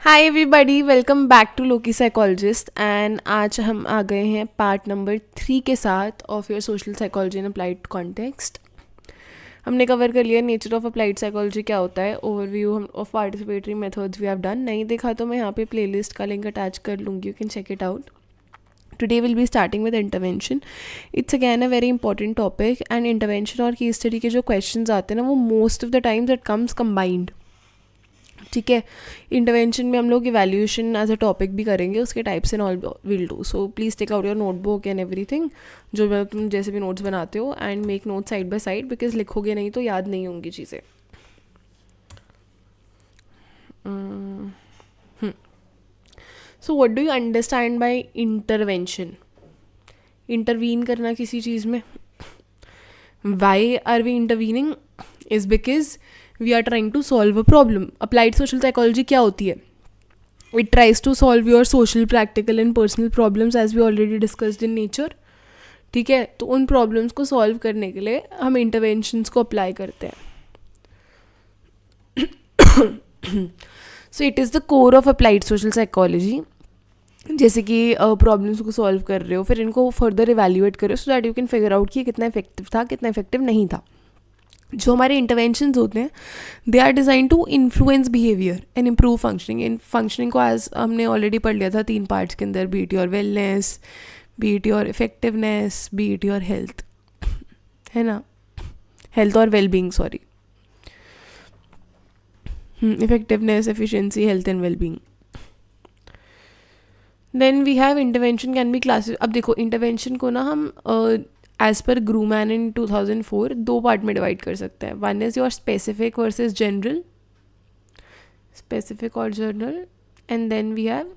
Hi everybody, welcome back to Loki psychologist. And आज हम आ गए हैं पार्ट नंबर 3 के साथ of your social psychology in applied context. हमने कवर कर लिया नेचर ऑफ अप्लाइड साइकोलॉजी क्या होता है, ओवरव्यू हम of participatory methods we have done. नहीं देखा तो मैं यहाँ पे प्लेलिस्ट का लिंक अटैच कर लूँगी, you can check it out. Today will be starting with intervention. It's again a very important topic. And intervention और केस स्टडी के जो क्वेश्चन आते हैं ना, वो most of the times it comes combined. ठीक है, इंटरवेंशन में हम लोग इवैल्यूएशन एज अ टॉपिक भी करेंगे, उसके types and all will do. So please take out your notebook and everything, जो तुम जैसे भी नोट्स बनाते हो, and make note side by side, because लिखोगे नहीं तो याद नहीं होंगी चीज़ें। So what do you understand by intervention? Intervene करना किसी चीज़ में। Why are we intervening is because we are trying to solve a problem. Applied social psychology क्या होती है? It tries to solve your social, practical and personal problems as we already discussed in nature. ठीक है, तो उन problems को solve करने के लिए हम इंटरवेंशंस को अप्लाई करते हैं। So it is the core of applied social psychology. जैसे कि प्रॉब्लम्स को सॉल्व कर रहे हो, फिर इनको फर्दर इवैल्यूएट करो so that you can figure out कि कितना इफेक्टिव था, कितना इफेक्टिव नहीं था। जो हमारे इंटरवेंशंस होते हैं, they are design to influence behaviour and improve functioning. इन फंक्शनिंग को एज हमने ऑलरेडी पढ़ लिया था 3 पार्ट्स के अंदर, be it your wellness, be it your effectiveness, be it your health, है ना, हेल्थ और wellbeing, sorry, effectiveness, efficiency, health and wellbeing. Then we have intervention can be classes. अब देखो, इंटरवेंशन को ना हम एज पर ग्रूमैन इन 2004 2 पार्ट में divide कर सकते हैं। One is your specific versus general, specific और general, and then we have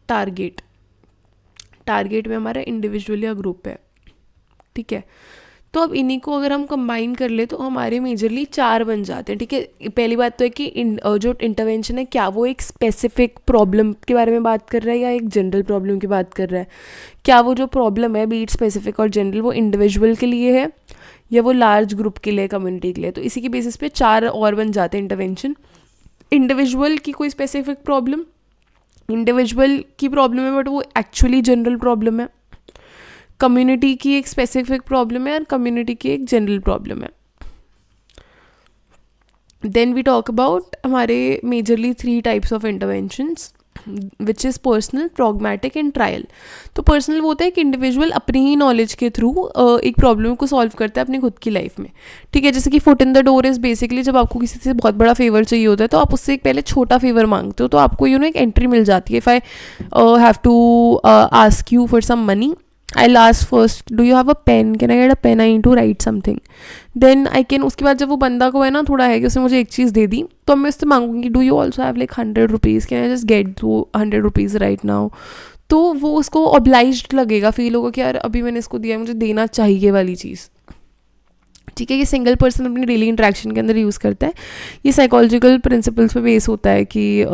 target. Target में हमारा इंडिविजुअल या ग्रुप है। ठीक है, तो अब इन्हीं को अगर हम कंबाइन कर ले तो हमारे मेजरली 4 बन जाते हैं। ठीक है, पहली बात तो है कि जो इंटरवेंशन है, क्या वो एक स्पेसिफिक प्रॉब्लम के बारे में बात कर रहा है या एक जनरल प्रॉब्लम की बात कर रहा है। क्या वो जो प्रॉब्लम है, बीट स्पेसिफिक और जनरल, वो इंडिविजुअल के लिए है या वो लार्ज ग्रुप के लिए, कम्युनिटी के लिए। तो इसी के बेसिस पे 4 और बन जाते हैं इंटरवेंशन। इंडिविजुअल की कोई स्पेसिफिक प्रॉब्लम, इंडिविजुअल की प्रॉब्लम है बट वो एक्चुअली जनरल प्रॉब्लम है। कम्युनिटी की एक स्पेसिफिक प्रॉब्लम है और कम्युनिटी की एक जनरल प्रॉब्लम है। देन वी टॉक अबाउट हमारे majorly 3 types of interventions, which is personal, pragmatic and trial. तो पर्सनल वो होता है कि इंडिविजुअल अपनी ही नॉलेज के थ्रू एक प्रॉब्लम को सॉल्व करता है अपनी खुद की लाइफ में। ठीक है, जैसे कि foot in the door is basically जब आपको किसी से बहुत बड़ा फेवर चाहिए होता है तो आप उससे एक पहले छोटा फेवर मांगते हो, तो आपको एक एंट्री मिल जाती है। If I have to ask you for some money, I'll ask first, do you have a pen? Can I get a pen? I need to write something. Then I can, उसके बाद जब वो बंदा को है ना थोड़ा है कि उसने मुझे एक चीज़ दे दी, तो मैं उससे मांगूंगी, do you also have like 100 rupees? Can I just get 100 rupees right now? तो वो उसको obliged लगेगा, फील होगा कि यार अभी मैंने इसको दिया, मुझे देना चाहिए वाली चीज़। ठीक है, ये सिंगल पर्सन अपनी डेली इंट्रैक्शन के अंदर यूज़ करता है। ये साइकोलॉजिकल प्रिंसिपल्स पे बेस होता है कि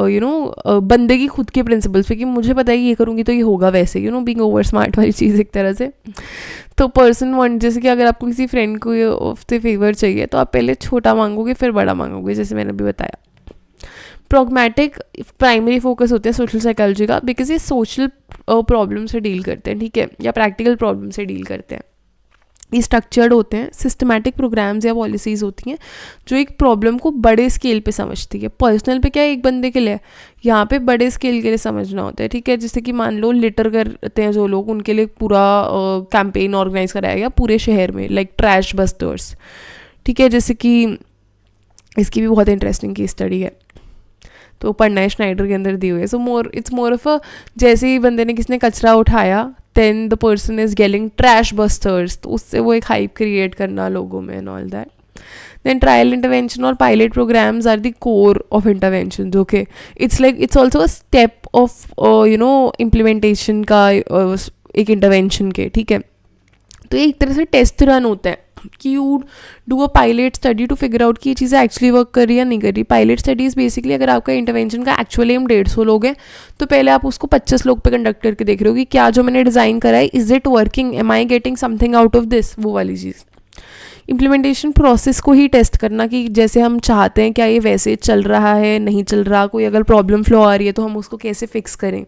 बंदे की खुद के प्रिंसिपल्स पे, कि मुझे पता है ये करूँगी तो ये होगा वैसे, बीइंग ओवर स्मार्ट वाली चीज़ एक तरह से। तो पर्सन वांट, जैसे कि अगर आपको किसी फ्रेंड को ऑफ द फेवर चाहिए तो आप पहले छोटा मांगोगे फिर बड़ा मांगोगे, जैसे मैंने अभी बताया। प्रॉग्मेटिक प्राइमरी फोकस होते हैं सोशल साइकोलॉजी का, बिकॉज ये सोशल प्रॉब्लम से डील करते हैं। ठीक है, या प्रैक्टिकल प्रॉब्लम से डील करते हैं। ये स्ट्रक्चर्ड होते हैं, सिस्टमैटिक प्रोग्राम्स या पॉलिसीज़ होती हैं जो एक प्रॉब्लम को बड़े स्केल पे समझती है। पर्सनल पे क्या है, एक बंदे के लिए, यहाँ पे बड़े स्केल के लिए समझना होता है। ठीक है, जैसे कि मान लो लिटर करते हैं जो लोग, उनके लिए पूरा कैंपेन ऑर्गेनाइज कराया गया पूरे शहर में, लाइक ट्रैश बस्टर्स। ठीक है, जैसे कि इसकी भी बहुत इंटरेस्टिंग की स्टडी है, तो पढ़ना है, स्नाइडर के अंदर दी हुई है। So it's more of a, जैसे ही बंदे ने किसने कचरा उठाया, then the person is calling trash busters, तो उससे वो एक हाइप क्रिएट करना लोगों में and all that. Then trial intervention और pilot programmes are the core of intervention. Okay, it's also a step of implementation का एक इंटरवेंशन के। ठीक है, तो ये एक तरह से टेस्ट रन होता है कि you do a pilot study to figure out कि ये चीज़ें एक्चुअली वर्क कर रही है या नहीं कर रही। पायलट स्टडीज़ बेसिकली, अगर आपका इंटरवेंशन का एक्चुअली एम 150 लोग हैं तो पहले आप उसको 25 लोग पे कंडक्ट करके देख रहे हो कि क्या जो मैंने डिज़ाइन करा है, is it working, am I getting something out of this, वो वाली चीज़। इम्प्लीमेंटेशन प्रोसेस को ही टेस्ट करना कि जैसे हम चाहते हैं क्या ये वैसे चल रहा है, नहीं चल रहा, कोई अगर प्रॉब्लम फ्लो आ रही है तो हम उसको कैसे फिक्स करें.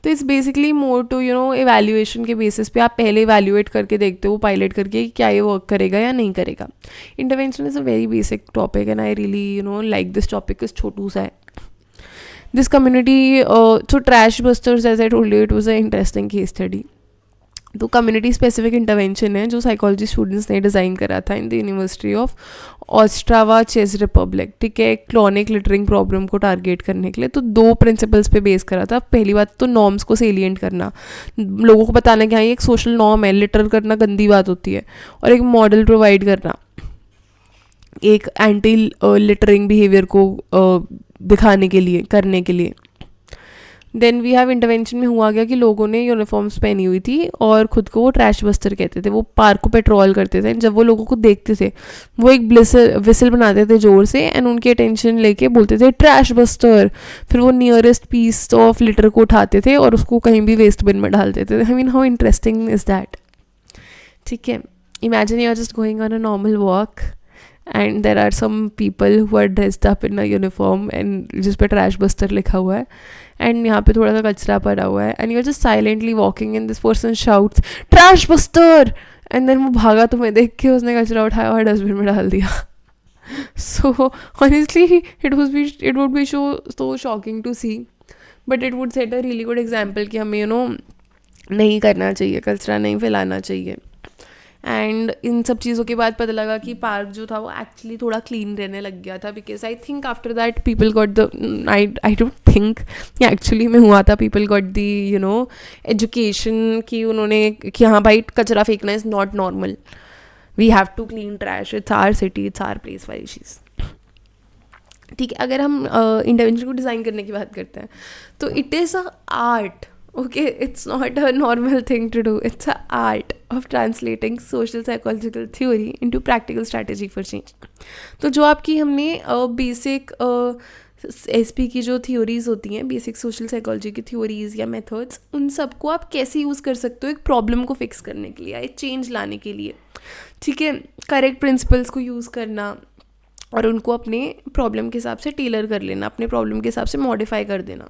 तो it's basically more to evaluation के बेसिस पे आप पहले इवैल्यूएट करके देखते हो पायलट करके कि क्या ये वर्क करेगा या नहीं करेगा. Intervention is a very basic topic and I really like this topic. इस छोटू सा है. दिस कम्युनिटी तो trash busters, as I told you, it was a interesting case study. तो कम्युनिटी स्पेसिफिक इंटरवेंशन है जो साइकोलॉजी स्टूडेंट्स ने design करा था in the university of Ostrava चेक रिपब्लिक. ठीक है, क्रोनिक लिटरिंग प्रॉब्लम को टारगेट करने के लिए. तो 2 प्रिंसिपल्स पे बेस करा था. पहली बात तो नॉर्म्स को सेलिएंट करना, लोगों को बताना कि हाँ ये एक सोशल नॉर्म है, लिटर करना गंदी बात होती है, और एक मॉडल प्रोवाइड करना एक एंटी लिटरिंग बिहेवियर को दिखाने के लिए, करने के लिए. देन वी हैव इंटरवेंशन में हुआ गया कि लोगों ने यूनिफॉर्म्स पहनी हुई थी और खुद को वो ट्रैश बस्टर कहते थे. वो पार्क को पेट्रोल करते थे. जब वो लोगों को देखते थे वो एक विसल बनाते थे ज़ोर से एंड उनकी अटेंशन लेके बोलते थे ट्रैश बस्टर. फिर वो नियरेस्ट पीस ऑफ लिटर को उठाते थे और उसको कहीं भी वेस्ट बिन में डाल देते थे. I mean how interesting is that. ठीक है, imagine you are just going on a normal walk and there are some people who are dressed up in a uniform and जिस पे ट्रैश बस्टर लिखा हुआ है and यहाँ पे थोड़ा सा कचरा पड़ा हुआ है and you're just silently walking and this person shouts trash buster and then वो भागा तुम्हें देख के, उसने कचरा उठाया और डस्टबिन में डाल दिया. So honestly it would be so shocking to see, but it would set a really good example कि हमें नहीं करना चाहिए, कचरा नहीं फैलाना चाहिए. एंड इन सब चीज़ों के बाद पता लगा कि पार्क जो था वो एक्चुअली थोड़ा क्लीन रहने लग गया था. Because I think after that people got the I don't think actually में हुआ था, पीपल गॉट दी एजुकेशन कि उन्होंने कि हाँ भाई कचरा फेंकना is not normal, we have to clean trash, it's our city, it's our place वाली चीज़. ठीक है, अगर हम इंटरवेंशन को डिज़ाइन करने की बात करते हैं तो it is a art. Okay, it's not a normal thing to do. It's an art of translating social psychological theory into practical strategy for change. तो जो आपकी हमने बेसिक SP की जो थ्योरीज होती हैं, बेसिक सोशल साइकोलॉजी की theories या मेथड्स, उन सबको आप कैसे यूज़ कर सकते हो एक प्रॉब्लम को फिक्स करने के लिए या एक चेंज लाने के लिए. ठीक है, करेक्ट प्रिंसिपल्स को यूज़ करना और उनको अपने प्रॉब्लम के हिसाब से टेलर कर लेना, अपने प्रॉब्लम के हिसाब से मॉडिफाई कर देना.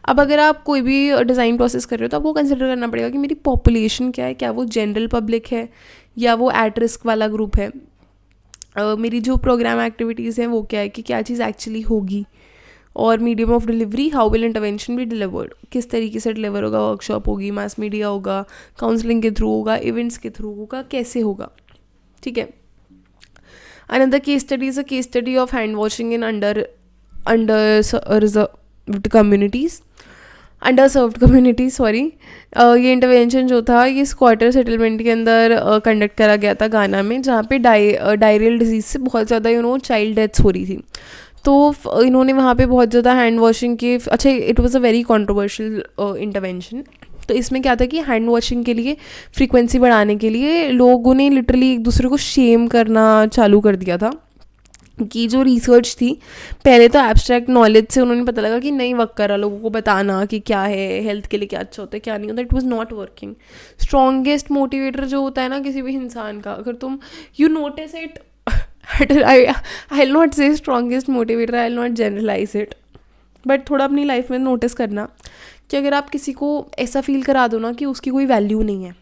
अब अगर आप कोई भी डिज़ाइन प्रोसेस कर रहे हो तो आपको कंसिडर करना पड़ेगा कि मेरी पॉपुलेशन क्या है, क्या वो जनरल पब्लिक है या वो एट रिस्क वाला ग्रुप है. मेरी जो प्रोग्राम एक्टिविटीज़ हैं वो क्या है कि क्या चीज़ एक्चुअली होगी, और medium of delivery, how will intervention be delivered, किस तरीके से डिलीवर होगा, वर्कशॉप होगी, मास मीडिया होगा, काउंसलिंग के थ्रू होगा, इवेंट्स के थ्रू होगा, कैसे होगा. ठीक है. Another case study is a case study of hand washing in underserved community sorry. ये इंटरवेंशन जो था ये स्क्वाटर सेटलमेंट के अंदर कंडक्ट करा गया था गाना में, जहाँ पे डायरियल डिजीज़ से बहुत ज़्यादा चाइल्ड डेथ्स हो रही थी. तो इन्होंने वहाँ पे बहुत ज़्यादा हैंड वॉशिंग के, अच्छा it was a very controversial intervention. तो इसमें क्या था कि हैंड वॉशिंग के लिए फ्रीक्वेंसी बढ़ाने के लिए लोगों ने लिटरली एक दूसरे को शेम करना चालू कर दिया था. की जो रिसर्च थी, पहले तो एब्स्ट्रैक्ट नॉलेज से उन्होंने पता लगा कि नहीं वर्क करा लोगों को बताना कि क्या है हेल्थ के लिए, क्या अच्छा होता है क्या नहीं होता. It was not working. Strongest motivator जो होता है ना किसी भी इंसान का, अगर तुम you notice it, I will not say strongest motivator, I will not generalise it, but थोड़ा अपनी लाइफ में नोटिस करना कि अगर आप किसी को ऐसा फील करा दो ना कि उसकी कोई वैल्यू नहीं है,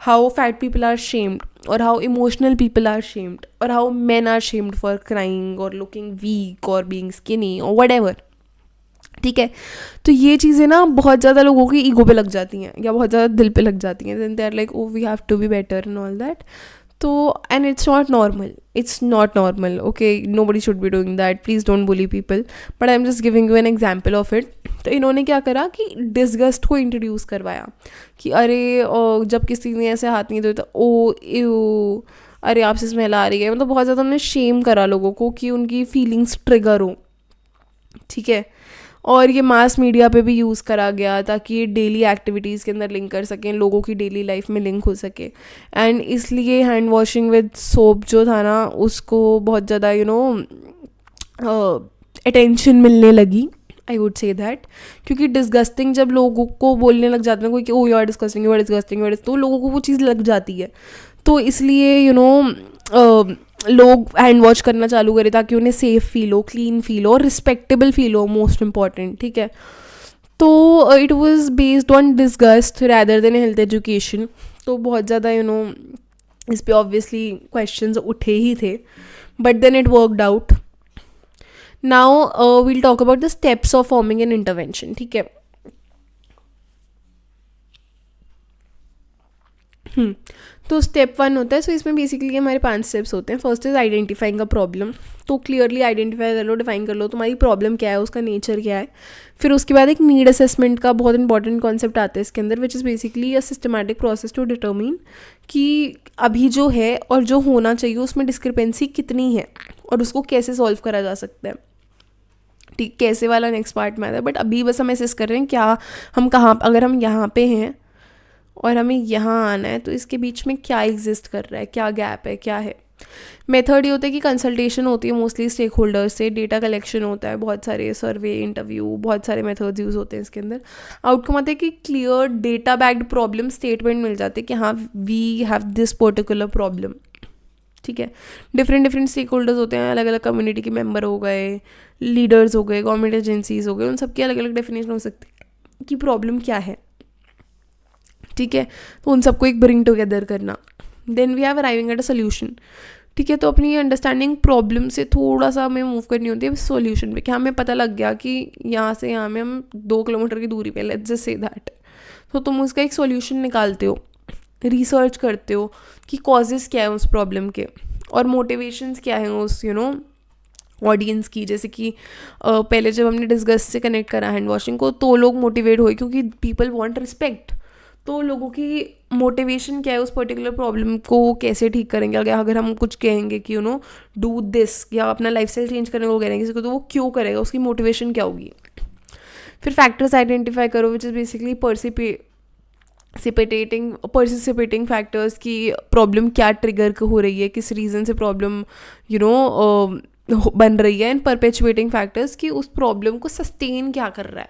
how fat people are shamed or how emotional people are shamed or how men are shamed for crying or looking weak or being skinny or whatever. ठीक है, तो ये चीज़ें ना बहुत ज़्यादा लोगों की ईगो पे लग जाती हैं या बहुत ज़्यादा दिल पे लग जाती हैं. then they are like oh we have to be better and all that. तो and it's not normal. Okay, nobody should be doing that. Please don't bully people, but I'm just giving you an example of it. तो इन्होंने क्या करा कि disgust को introduce करवाया कि अरे जब किसी ने ऐसे हाथ नहीं धोए तो ओ यू, अरे आपसे स्मेल आ रही है. मतलब बहुत ज़्यादा उन्होंने शेम करा लोगों को कि उनकी फीलिंग्स ट्रिगर हो. ठीक है, और ये मास मीडिया पे भी यूज़ करा गया ताकि ये डेली एक्टिविटीज़ के अंदर लिंक कर सकें, लोगों की डेली लाइफ में लिंक हो सके. एंड इसलिए हैंड वॉशिंग विद सोप जो था ना उसको बहुत ज़्यादा अटेंशन मिलने लगी, आई वुड से दैट. क्योंकि डिस्गस्टिंग जब लोगों को बोलने लग जाते हैं कोई कि ओ यू आर डिस्गस्टिंग, तो लोगों को वो चीज़ लग जाती है. तो इसलिए लोग हैंड वॉश करना चालू करें ताकि उन्हें सेफ फील हो, क्लीन फील हो और रिस्पेक्टेबल फील हो, मोस्ट इम्पॉर्टेंट, ठीक है. तो it was based on disgust rather than health education. तो बहुत ज़्यादा इस पे ऑब्वियसली क्वेश्चंस उठे ही थे, but then it worked out. Now we'll talk about the steps of forming an intervention, ठीक है. तो स्टेप 1 होता है. सो इसमें बेसिकली हमारे 5 स्टेप्स होते हैं. First is identifying a problem. तो क्लियरली आइडेंटिफाई कर लो, डिफाइन कर लो तुम्हारी प्रॉब्लम क्या है, उसका नेचर क्या है. फिर उसके बाद एक नीड असेसमेंट का बहुत इंपॉर्टेंट कॉन्सेप्ट आता है इसके अंदर, which is basically a systematic process to determine कि अभी जो है और जो होना चाहिए उसमें डिस्क्रिपेंसी कितनी है और उसको कैसे सॉल्व करा जा सकता है. ठीक, कैसे वाला नेक्स्ट पार्ट में आता है, बट अभी बस हम असेस कर रहे हैं क्या हम कहाँ, अगर हम यहाँ पे हैं और हमें यहाँ आना है तो इसके बीच में क्या एग्जिस्ट कर रहा है, क्या गैप है, क्या है. मेथड ये होता है कि कंसल्टेशन होती है मोस्टली स्टेक होल्डर्स से, डेटा कलेक्शन होता है, बहुत सारे सर्वे, इंटरव्यू, बहुत सारे मेथड्स यूज़ होते हैं इसके अंदर. आउटकम आता है कि clear data backed problem statement मिल जाते हैं कि हाँ we have this particular problem, ठीक है. डिफरेंट स्टेक होल्डर्स होते हैं, अलग अलग कम्युनिटी के मेम्बर हो गए, लीडर्स हो गए, गवर्नमेंट एजेंसीज हो गए, उन सबकी अलग अलग डेफिनेशन हो सकती है कि प्रॉब्लम क्या है, ठीक है. तो उन सबको एक ब्रिंग टुगेदर करना. Then we have arriving at a solution, ठीक है. तो अपनी अंडरस्टैंडिंग प्रॉब्लम से थोड़ा सा हमें मूव करनी होती है सोल्यूशन पे, कि हमें पता लग गया कि यहाँ से यहाँ में हम 2 किलोमीटर की दूरी पे, लेट्स जस्ट से दैट. तो तुम उसका एक सोल्यूशन निकालते हो, रिसर्च करते हो कि कॉजेज़ क्या है उस प्रॉब्लम के और मोटिवेशंस क्या है उस ऑडियंस की. जैसे कि पहले जब हमने डिस्गस्ट से कनेक्ट करा हैंड वॉशिंग को, तो लोग मोटिवेट हुए क्योंकि पीपल वांट रिस्पेक्ट. तो लोगों की मोटिवेशन क्या है उस पर्टिकुलर प्रॉब्लम को कैसे ठीक करेंगे. अगर हम कुछ कहेंगे कि डू दिस, या अपना लाइफस्टाइल चेंज करने को कह रहे हैं किसी को, तो वो क्यों करेगा, उसकी मोटिवेशन क्या होगी. फिर फैक्टर्स आइडेंटिफाई करो, विच इज़ बेसिकली पर्सिसिपेटिंग फैक्टर्स की प्रॉब्लम क्या ट्रिगर हो रही है, किस रीज़न से प्रॉब्लम बन रही है. एंड परपेचुएटिंग फैक्टर्स कि उस प्रॉब्लम को सस्टेन क्या कर रहा है,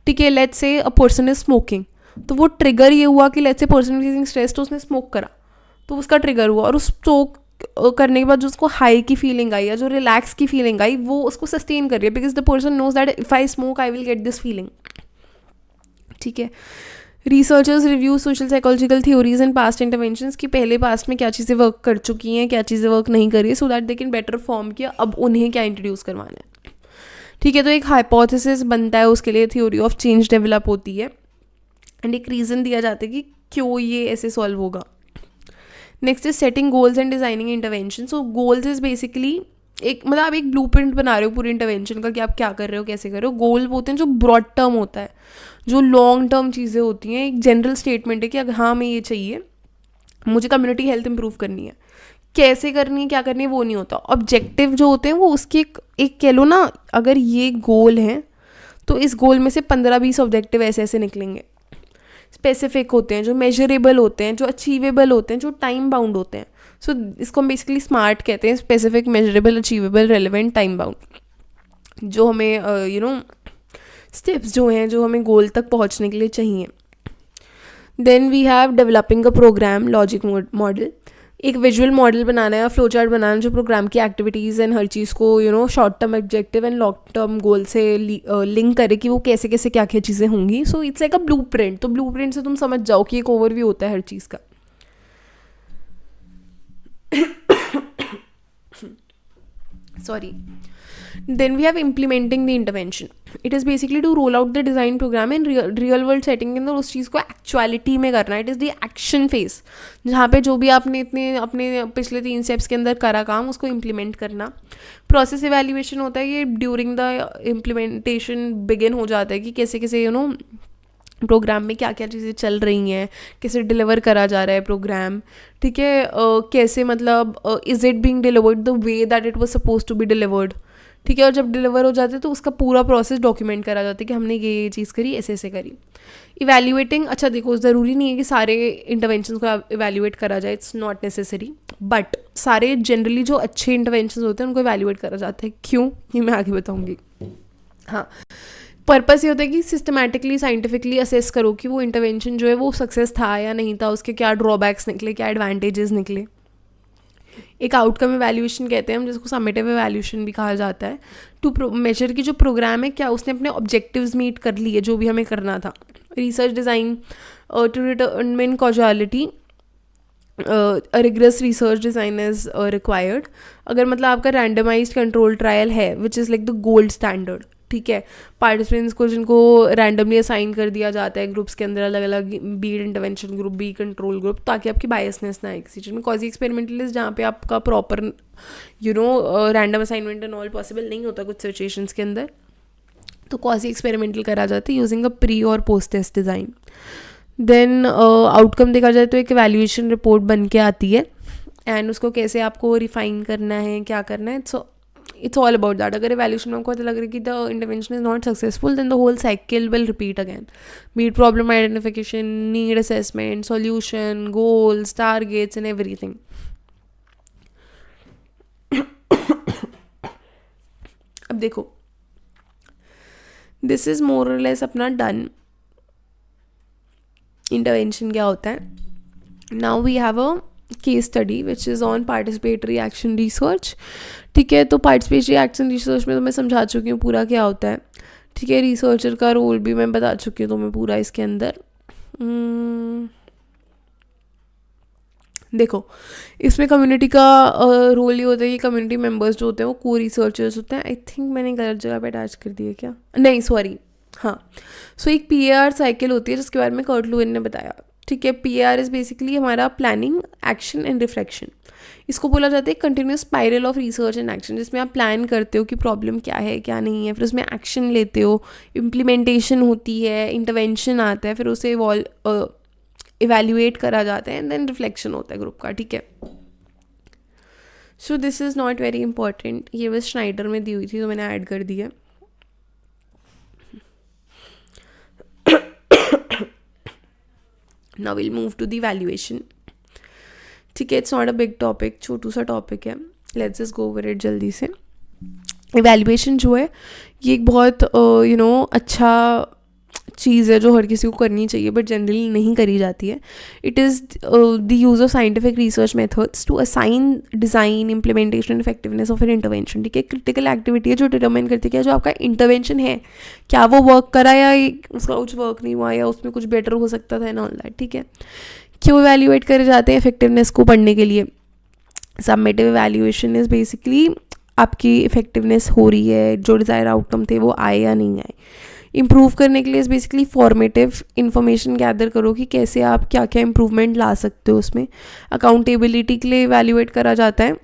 ठीक है. Let's say a person is smoking, तो वो ट्रिगर ये हुआ कि let's say person feeling stress, तो उसने स्मोक करा तो उसका ट्रिगर हुआ, और उस स्मोक करने के बाद जो उसको हाई की फीलिंग आई या जो रिलैक्स की फीलिंग आई, वो उसको सस्टेन कर रही है, because the person knows that if I smoke I will get this feeling, ठीक है. Researchers review social psychological theories and past interventions की पहले पास्ट में क्या चीज़ें वर्क कर चुकी हैं, क्या चीज़ें वर्क नहीं कर रही है, so that they can better form किया अब उन्हें क्या इंट्रोड्यूस करवाना है, ठीक है. तो एक हाइपोथेसिस बनता है, उसके लिए थ्योरी ऑफ चेंज डेवलप होती है एंड एक रीज़न दिया जाता है कि क्यों ये ऐसे सॉल्व होगा. Next is setting goals and designing intervention. So goals is basically आप एक ब्लूप्रिंट बना रहे हो पूरे इंटरवेंशन का कि आप क्या कर रहे हो, कैसे कर रहे हो. गोल होते हैं जो ब्रॉड टर्म होता है, जो लॉन्ग टर्म चीज़ें होती हैं. एक जनरल स्टेटमेंट है कि अगर हाँ हमें ये चाहिए, मुझे कम्युनिटी हेल्थ इंप्रूव करनी है, कैसे करनी है, क्या करनी है, वो नहीं होता. ऑब्जेक्टिव जो होते हैं वो उसके एक कह लो ना, अगर ये गोल है तो इस गोल में से 15-20 ऑब्जेक्टिव ऐसे ऐसे निकलेंगे. स्पेसिफिक होते हैं, जो मेजरेबल होते हैं, जो अचीवेबल होते हैं, जो टाइम बाउंड होते हैं. सो इसको हम बेसिकली स्मार्ट कहते हैं, specific, measurable, achievable, relevant, time bound. जो हमें स्टेप्स जो हैं जो हमें गोल तक पहुंचने के लिए चाहिए. Then we have developing a programme logic model. एक विजुअल मॉडल बनाना है, फ्लो चार्ट बनाना, जो प्रोग्राम की एक्टिविटीज़ एंड हर चीज़ को short term objective and long term goal से लिंक करे कि वो कैसे कैसे क्या क्या चीज़ें होंगी. So it's like a blue print. तो ब्लू प्रिंट से तुम समझ जाओ कि एक ओवरव्यू होता है हर चीज़ का. Sorry. Then we have implementing the intervention. It is basically to roll out the design program in real world setting के अंदर उस चीज़ को एक्चुअलिटी में करना. It is the action phase, जहाँ पे जो भी आपने अपने पिछले 3 स्टेप्स के अंदर करा काम, उसको इम्प्लीमेंट करना. प्रोसेस इवैल्यूएशन होता है, ये ड्यूरिंग द इम्प्लीमेंटेशन बिगिन हो जाता है कि कैसे कैसे प्रोग्राम में क्या क्या चीज़ें चल रही हैं, कैसे डिलीवर करा जा रहा है प्रोग्राम, ठीक है. कैसे is it being delivered the way that it was supposed to be delivered, ठीक है. और जब डिलीवर हो जाते हैं तो उसका पूरा प्रोसेस डॉक्यूमेंट करा जाता है कि हमने ये चीज़ करी, ऐसे ऐसे करी. इवैल्यूएटिंग, अच्छा देखो, ज़रूरी नहीं है कि सारे इंटरवेंशन को इवैल्यूएट करा जाए, इट्स नॉट नेसेसरी, बट सारे जनरली जो अच्छे इंटरवेंशन होते हैं उनको इवैल्यूएट करा जाता है. क्यों, ये मैं आगे बताऊँगी. हाँ. पर्पस ये होता है कि सिस्टमैटिकली साइंटिफिकली असेस करो कि वो इंटरवेंशन जो है वो सक्सेस था या नहीं था, उसके क्या ड्रॉबैक्स निकले, क्या एडवांटेजेस निकले। एक आउटकम एवैल्यूएशन कहते हैं हम, जिसको समेटिव एवैल्यूएशन भी कहा जाता है, टू मेजर की जो प्रोग्राम है क्या उसने अपने ऑब्जेक्टिव्स मीट कर लिए जो भी हमें करना था। Research design to determine causality, rigorous research design is required. अगर मतलब आपका रैंडमाइज्ड कंट्रोल ट्रायल है which is like the gold standard, ठीक है, पार्टिसिपेंट्स को जिनको रैंडमली असाइन कर दिया जाता है ग्रुप्स के अंदर, अलग अलग be intervention group, be control group, ताकि आपकी बायसनेस ना आए किसी चीज़ में। कॉजी एक्सपेरिमेंटलिस्ट जहाँ पे आपका proper random assignment and all possible नहीं होता कुछ सिचुएशंस के अंदर, तो कॉजी एक्सपेरिमेंटल करा जाता है यूजिंग अ प्री और post test design. Then outcome देखा जाए तो एक एवैल्यूएशन रिपोर्ट बन के आती है, एंड उसको कैसे आपको रिफाइन करना है, क्या करना है, it's all about that. अगर evaluation में आपको पता लग रहा है कि the intervention is not successful, then the whole cycle will repeat again. Be it problem identification, need assessment, solution, goals, targets and everything. अब देखो, this is more or less अपना done. Intervention क्या होता है? Now we have a case study which is on participatory action research, ठीक है। तो participatory action research में तो मैं समझा चुकी हूँ पूरा क्या होता है, ठीक है। रिसर्चर का रोल भी मैं बता चुकी हूँ तुम्हें पूरा इसके अंदर। देखो, इसमें कम्युनिटी का रोल ये होता है कि कम्युनिटी मेंबर्स जो होते हैं वो को रिसर्चर्स होते हैं। आई थिंक मैंने गलत जगह पे अटैच कर दिया क्या, नहीं सॉरी, हाँ। सो एक PAR साइकिल होती है जिसके बारे में कर्ट लुईन ने बताया, ठीक है। PAR इज़ बेसिकली हमारा प्लानिंग, एक्शन एंड रिफ्लेक्शन। इसको बोला जाता है continuous spiral of research and action, जिसमें आप प्लान करते हो कि प्रॉब्लम क्या है क्या नहीं है, फिर उसमें एक्शन लेते हो, इम्प्लीमेंटेशन होती है, इंटरवेंशन आता है, फिर उसे इवैल्यूएट करा जाता है, एंड देन रिफ्लेक्शन होता है ग्रुप का, ठीक है। सो this is not very important, ये बस श्नाइडर में दी हुई थी तो मैंने ऐड कर दी है। Now we'll move to the evaluation, ठीक है। It's not a big topic, छोटू सा टॉपिक है, let's just go over it जल्दी से। इवैल्यूएशन जो है ये एक बहुत अच्छा चीज़ है जो हर किसी को करनी चाहिए बट जनरली नहीं करी जाती है। It is the use of scientific research methods to assign design, implementation, effectiveness of an intervention, ठीक है। क्रिटिकल एक्टिविटी है जो डिटरमाइन करती है कि जो आपका इंटरवेंशन है क्या वो वर्क करा या उसका कुछ वर्क नहीं हुआ या उसमें कुछ बेटर हो सकता था एंड ऑल दैट, ठीक है। क्यों इवैल्यूएट करे जाते हैं इफेक्टिवनेस को पढ़ने के लिए? सबमिटिव इवैल्यूएशन इज़ बेसिकली आपकी इफेक्टिवनेस हो रही है, जो डिज़ायर आउटकम थे वो आए या नहीं आए। इम्प्रूव करने के लिए is basically formative information gather करो कि कैसे आप क्या क्या इम्प्रूवमेंट ला सकते हो उसमें। अकाउंटेबिलिटी के लिए इवैल्यूएट करा जाता है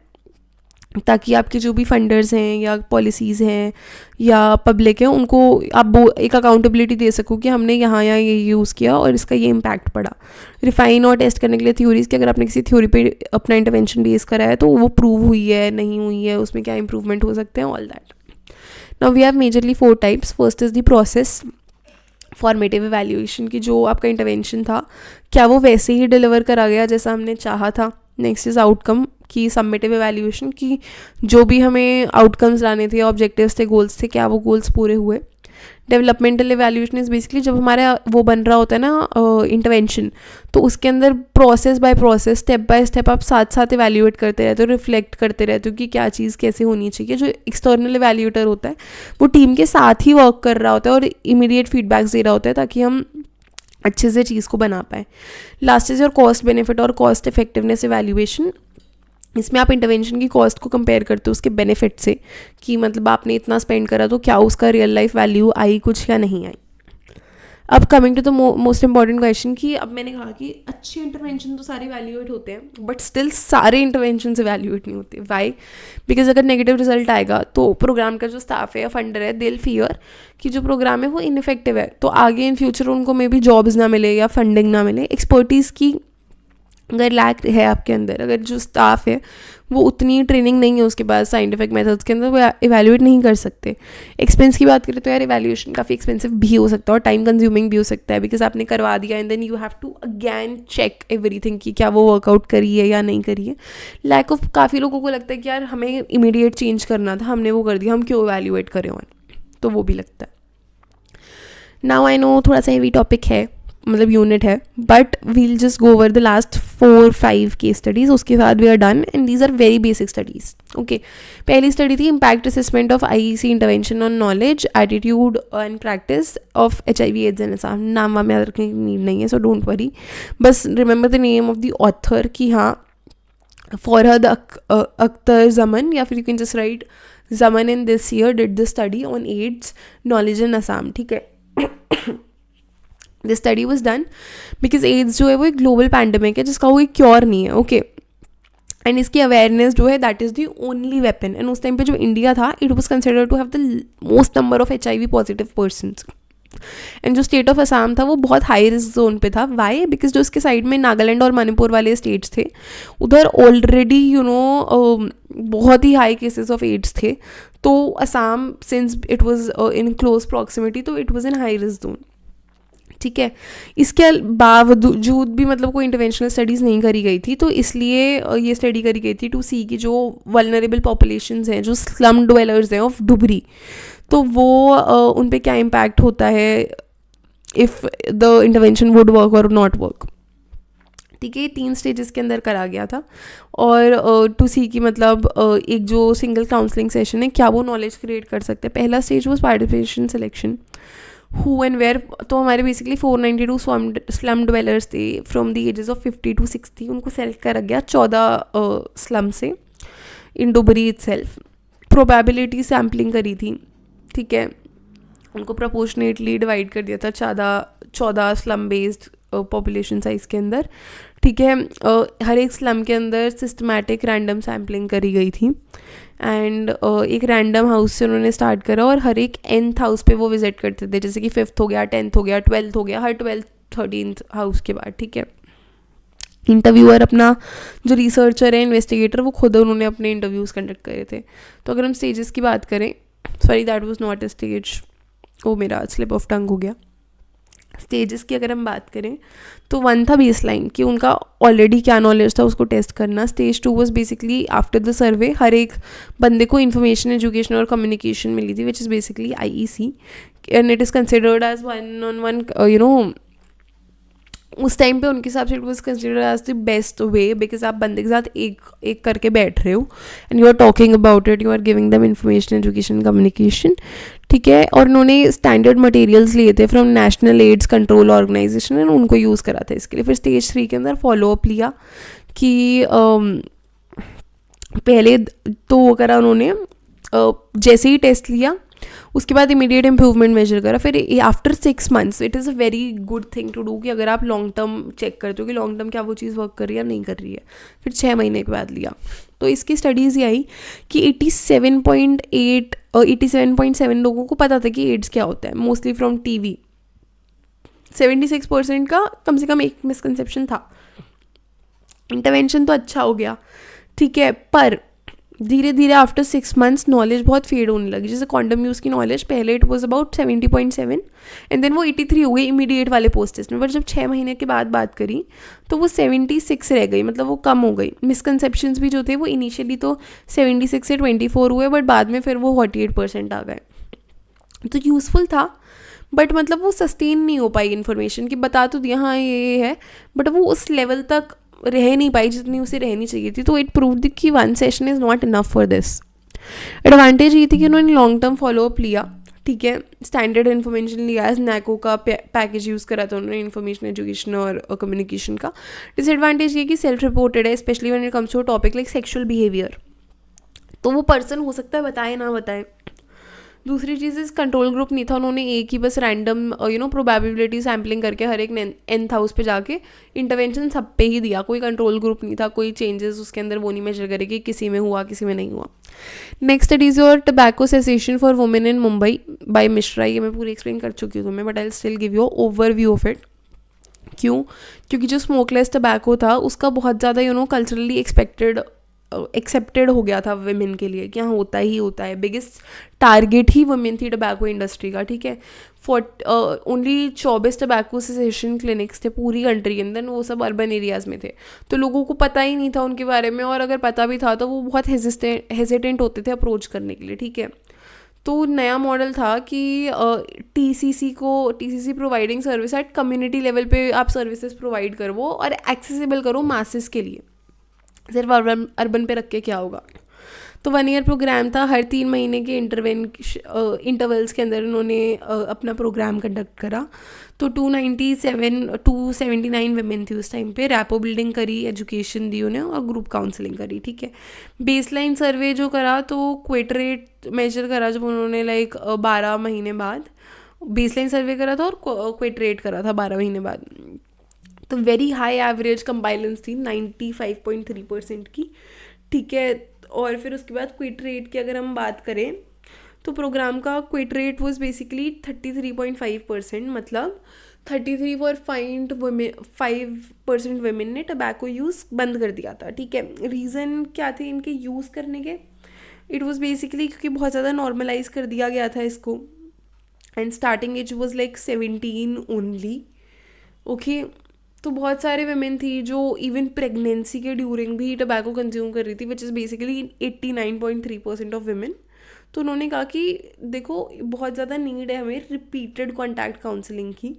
ताकि आपके जो भी फंडर्स हैं या पॉलिसीज़ हैं या पब्लिक है उनको आप एक अकाउंटेबिलिटी दे सको कि हमने यहाँ ये यूज़ किया और इसका ये इम्पैक्ट पड़ा। रिफाइन और टेस्ट करने के लिए थ्योरीज़ कि अगर आपने किसी थ्योरी पे अपना इंटरवेंशन बेस करा है तो वो प्रूव हुई है नहीं हुई है, उसमें क्या इंप्रूवमेंट हो सकते हैं, all that. Now we have majorly 4 types. First is the process formative evaluation की, जो आपका इंटरवेंशन था क्या वो वैसे ही डिलीवर करा गया जैसा हमने चाहा था। नेक्स्ट इज़ आउटकम की सबमिटिव इवैल्यूएशन की, जो भी हमें आउटकम्स लाने थे, ऑब्जेक्टिव्स थे, गोल्स थे, क्या वो गोल्स पूरे हुए। डेवलपमेंटल इवैल्यूएशन इज़ बेसिकली जब हमारा वो बन रहा होता है ना इंटरवेंशन, तो उसके अंदर process by process, step by step आप साथ साथ इवैल्यूएट करते रहते हो, रिफ्लेक्ट करते रहते हो कि क्या चीज़ कैसे होनी चाहिए। जो एक्सटर्नल इवैल्यूएटर होता है वो टीम के साथ ही वर्क कर रहा होता है और इमीडिएट फीडबैक्स दे रहा होता है ताकि हम अच्छे से चीज़ को बना पाए। Last is your cost benefit और कॉस्ट इफेक्टिवनेस इवैल्यूएशन। इसमें आप इंटरवेंशन की कॉस्ट को कंपेयर करते हो उसके बेनिफिट से कि मतलब आपने इतना स्पेंड करा तो क्या उसका रियल लाइफ वैल्यू आई कुछ या नहीं आई। अब coming to the most important question कि अब मैंने कहा कि अच्छे इंटरवेंशन तो सारे वैल्यूएट होते हैं बट स्टिल सारे इंटरवेंशन से वैल्यूएट नहीं होते। वाई? बिकॉज अगर नेगेटिव रिजल्ट आएगा तो प्रोग्राम का जो स्टाफ है या फंडर है दे विल फियर कि जो प्रोग्राम है वो इनइफेक्टिव है, तो आगे इन फ्यूचर उनको मे बी जॉब्स ना मिले या फंडिंग ना मिले। एक्सपर्टीज़ की अगर लैक है आपके अंदर, अगर जो स्टाफ है वो उतनी ट्रेनिंग नहीं है उसके पास साइंटिफिक मेथड्स के अंदर, वो इवैल्यूएट नहीं कर सकते। एक्सपेंस की बात करें तो यार इवैल्यूएशन काफ़ी एक्सपेंसिव भी हो सकता है और टाइम कंज्यूमिंग भी हो सकता है बिकॉज आपने करवा दिया and then you have to again check everything कि क्या वो वर्कआउट करी है या नहीं करी है। लैक ऑफ काफ़ी लोगों को लगता है कि यार हमें इमीडिएट चेंज करना था, हमने वो कर दिया, हम क्यों इवैल्यूएट करें, और तो वो भी लगता है। नाउ आई नो थोड़ा सा हेवी टॉपिक है, मतलब यूनिट है, but we'll just go over the last 4-5 case studies, उसके बाद we are done and these are very basic studies. Okay, पहली स्टडी थी impact assessment of IEC intervention on knowledge, attitude and practice of HIV AIDS and Assam. नाम वाम याद रखने की need नहीं है, सो डोंट वरी, बस remember the name of the author कि हाँ फरहद अख्तर जमन, या फिर you can just write Jaman in this year did the study on AIDS knowledge in Assam. ठीक है, this study was done because AIDS जो है वो एक ग्लोबल पैंडमिक है जिसका कोई क्योर नहीं है. ओके, एंड इसकी अवेयरनेस जो है that is the only weapon. And उस टाइम पे जो इंडिया था it was considered to have the most number of HIV positive persons. And जो स्टेट ऑफ असम था वो बहुत हाई रिस्क जोन पे था. वाई? बिकॉज जो उसके साइड में नागालैंड और मणिपुर वाले स्टेट्स थे उधर ऑलरेडी बहुत ही हाई केसेस ऑफ एड्स थे. तो Assam since it was in close proximity तो it was in high risk zone. ठीक है, इसके बावजूद भी मतलब कोई इंटरवेंशनल स्टडीज़ नहीं करी गई थी. तो इसलिए ये स्टडी करी गई थी टू सी कि जो वल्नरेबल पॉपुलेशंस हैं, जो स्लम ड्वेलर्स हैं ऑफ डुबरी, तो वो उन पे क्या इम्पैक्ट होता है if the intervention would work और नॉट वर्क. ठीक है, 3 स्टेजेस के अंदर करा गया था. और टू सी कि मतलब एक जो सिंगल काउंसलिंग सेशन है क्या वो नॉलेज क्रिएट कर सकते हैं. पहला stage was participation selection, who and where. तो हमारे बेसिकली 492 स्लम ड्वेलर्स थे from the ages of 50 to 60. उनको सेलेक्ट करा गया 14 स्लम से इन डुबरी इटसेल्फ. प्रोबेबिलिटी सैम्पलिंग करी थी. ठीक है, उनको प्रोपोर्शनेटली डिवाइड कर दिया था 14 स्लम बेस्ड पॉपुलेशन साइज के अंदर. ठीक है, हर एक स्लम के अंदर सिस्टमैटिक रैंडम सैम्पलिंग करी गई थी. एंड एक रैंडम हाउस से उन्होंने स्टार्ट करा और हर एक nth हाउस पे वो विजिट करते थे. जैसे कि 5th हो गया, 10th हो गया, 12th हो गया, हर 12th 13th हाउस के बाद. ठीक है, इंटरव्यूअर अपना जो रिसर्चर है, इन्वेस्टिगेटर, वो खुद उन्होंने अपने इंटरव्यूज़ कंडक्ट करे थे. तो अगर हम स्टेजेस की बात करें, sorry that was not a stage, वो मेरा स्लिप ऑफ टंग हो गया. स्टेजेस की अगर हम बात करें तो 1 था बेसलाइन कि उनका ऑलरेडी क्या नॉलेज था उसको टेस्ट करना. Stage 2 was basically after the survey हर एक बंदे को इन्फॉर्मेशन, एजुकेशन और कम्युनिकेशन मिली थी, which is basically IEC, and it is considered as 1-on-1 उस टाइम पे उनके हिसाब से it was considered as the best way, because आप बंदे के साथ एक करके बैठ रहे हो and you are talking about it, you are giving them information, education, communication. ठीक है, और उन्होंने स्टैंडर्ड मटेरियल्स लिए थे from National AIDS Control Organisation and उनको यूज़ करा था इसके लिए. फिर स्टेज 3 के अंदर फॉलोअप लिया कि पहले तो वो करा उन्होंने, जैसे ही टेस्ट लिया उसके बाद इमीडिएट इम्प्रूवमेंट मेजर करा. फिर after 6 months it is a very good thing to do कि अगर आप लॉन्ग टर्म चेक करते हो कि लॉन्ग टर्म क्या वो चीज़ वर्क कर रही है या नहीं कर रही है. फिर 6 महीने के बाद लिया तो इसकी स्टडीज़ ये आई कि 87.7 लोगों को पता था कि एड्स क्या होता है, मोस्टली फ्रॉम TV. 76% का कम से कम एक मिसकंसेप्शन था. इंटरवेंशन तो अच्छा हो गया, ठीक है, पर धीरे धीरे आफ्टर 6 months नॉलेज बहुत फेड होने लगी. जैसे कॉन्डम यूज़ की नॉलेज पहले it was about 70.7 and then वो 83 हो गई इमीडिएट वाले पोस्ट टेस्ट में. पर जब 6 महीने के बाद बात करी तो वो 76 रह गई, मतलब वो कम हो गई. मिसकंसेप्शंस भी जो थे वो इनिशियली तो 76 से 24 हुए, बट बाद में फिर वो 48% आ गए. तो यूज़फुल था, बट मतलब वो सस्टेन नहीं हो पाई इन्फॉर्मेशन कि बता तो दिया हाँ ये है, बट वो उस लेवल तक रह नहीं पाई जितनी उसे रहनी चाहिए थी. तो इट प्रूव्ड कि 1 session is not enough for this. Advantage ये थी कि उन्होंने लॉन्ग टर्म फॉलोअप लिया. ठीक है, स्टैंडर्ड इन्फॉर्मेशन लिया, एज NACO का पैकेज यूज़ करा था उन्होंने इन्फॉर्मेशन, एजुकेशन और कम्युनिकेशन का. डिसएडवांटेज ये कि सेल्फ रिपोर्टेड है, specially when it comes to topic like sexual behaviour. तो वो पर्सन हो सकता है बताए ना बताए. दूसरी चीज़ इस कंट्रोल ग्रुप नहीं था, उन्होंने एक ही बस रैंडम प्रोबेबिलिटी सैम्पलिंग करके हर एक nth हाउस पे जाके इंटरवेंशन सब पे ही दिया. कोई कंट्रोल ग्रुप नहीं था, कोई चेंजेस उसके अंदर वो नहीं मेजर करे कि किसी में हुआ किसी में नहीं हुआ. Next study is your tobacco cessation for women in Mumbai by Mishra. ये मैं पूरी एक्सप्लेन कर चुकी हूँ तुम्हें, but I still give you overview of it. क्यों? क्योंकि जो स्मोकलेस टबैको था उसका बहुत ज़्यादा कल्चरली एक्सेप्टेड हो गया था वुमेन के लिए कि हाँ होता ही होता है. बिगेस्ट टारगेट ही वुमेन थी टबैको इंडस्ट्री का. ठीक है, ओनली 24 टबैको सेसेशन क्लिनिक्स थे पूरी कंट्री के अंदर, वो सब अर्बन एरियाज़ में थे. तो लोगों को पता ही नहीं था उनके बारे में, और अगर पता भी था तो वो बहुत हेजिटेंट होते थे अप्रोच करने के लिए. ठीक है, तो नया मॉडल था कि TCC providing service eight community level पे आप सर्विसेज प्रोवाइड करो और एक्सेसिबल करो मासेस के लिए, सिर्फ अर्बन अर्बन पे रख के क्या होगा। तो 1 ईयर प्रोग्राम था, हर 3 महीने के इंटरवल्स के अंदर उन्होंने अपना प्रोग्राम कंडक्ट करा। तो 279 वेमेन थी उस टाइम पे, रैपो बिल्डिंग करी, एजुकेशन दी उन्हें और ग्रुप काउंसलिंग करी, ठीक है। बेसलाइन सर्वे जो करा तो क्विट रेट मेजर करा जब उन्होंने 12 महीने बाद बेसलाइन सर्वे करा था और क्विट रेट करा था 12 महीने बाद। तो वेरी हाई एवरेज कंपाइलेंस थी 95.3% की, ठीक है। और फिर उसके बाद क्विट रेट की अगर हम बात करें तो प्रोग्राम का क्विट रेट वाज बेसिकली 33.5%, मतलब 33.5% वेमेन ने टबैको यूज़ बंद कर दिया था, ठीक है। रीज़न क्या थे इनके यूज़ करने के? इट वाज बेसिकली क्योंकि बहुत ज़्यादा नॉर्मलाइज कर दिया गया था इसको, and starting age was 17 only, okay. तो बहुत सारे वेमेन थी जो इवन प्रेगनेंसी के ड्यूरिंग भी टबैको कंज्यूम कर रही थी, which is basically 89.3% of women. तो उन्होंने कहा कि देखो बहुत ज़्यादा नीड है हमें रिपीटेड कॉन्टैक्ट काउंसलिंग की।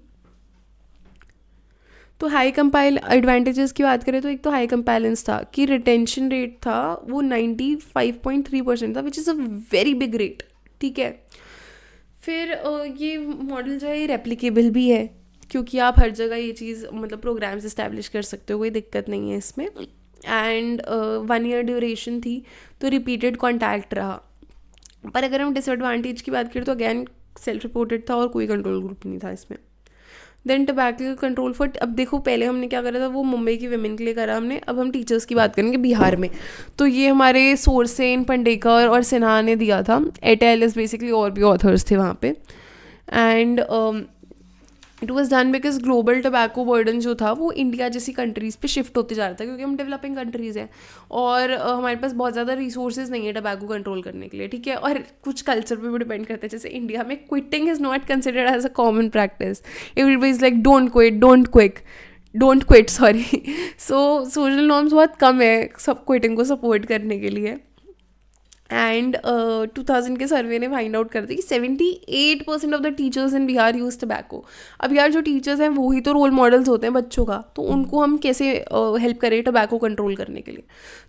तो हाई कंपाइल एडवांटेजेस की बात करें तो एक तो हाई कंपाइलेंस था कि रिटेंशन रेट था वो 95.3% था, which is a very big rate, ठीक है। फिर ये मॉडल जो है ये रेप्लिकेबल भी है क्योंकि आप हर जगह ये चीज़ मतलब प्रोग्राम्स इस्टेब्लिश कर सकते हो, कोई दिक्कत नहीं है इसमें। एंड 1 ईयर ड्यूरेशन थी तो रिपीटेड कॉन्टैक्ट रहा। पर अगर हम डिसएडवांटेज की बात करें तो अगैन सेल्फ रिपोर्टेड था और कोई कंट्रोल ग्रुप नहीं था इसमें। देन टबैको कंट्रोल फॉर, अब देखो पहले हमने क्या करा था वो मुंबई की वेमेन के लिए करा हमने, अब हम टीचर्स की बात करेंगे बिहार में। तो ये हमारे सोरसेन, पंडेकर और सिन्हा ने दिया था, एटेलिस बेसिकली और भी ऑथर्स थे वहाँ पे। And it was done because global tobacco burden जो था वो इंडिया जैसी कंट्रीज़ पे शिफ्ट होते जा रहा था क्योंकि हम डेवलपिंग कंट्रीज़ हैं और हमारे पास बहुत ज़्यादा रिसोर्सेज नहीं है टबैको कंट्रोल करने के लिए, ठीक है। और कुछ कल्चर पे भी डिपेंड करते हैं, जैसे इंडिया में quitting is not considered as a common practice, everybody is like don't quit sorry. So social norms बहुत कम है सब क्विटिंग को सपोर्ट करने के लिए। एंड 2000 के सर्वे ने फाइंड आउट कर दी कि 78% of the teachers in Bihar use tobacco. अब यार जो टीचर्स हैं वो ही तो रोल मॉडल्स होते हैं बच्चों का, तो उनको हम कैसे हेल्प करें टबैको कंट्रोल करने के लिए।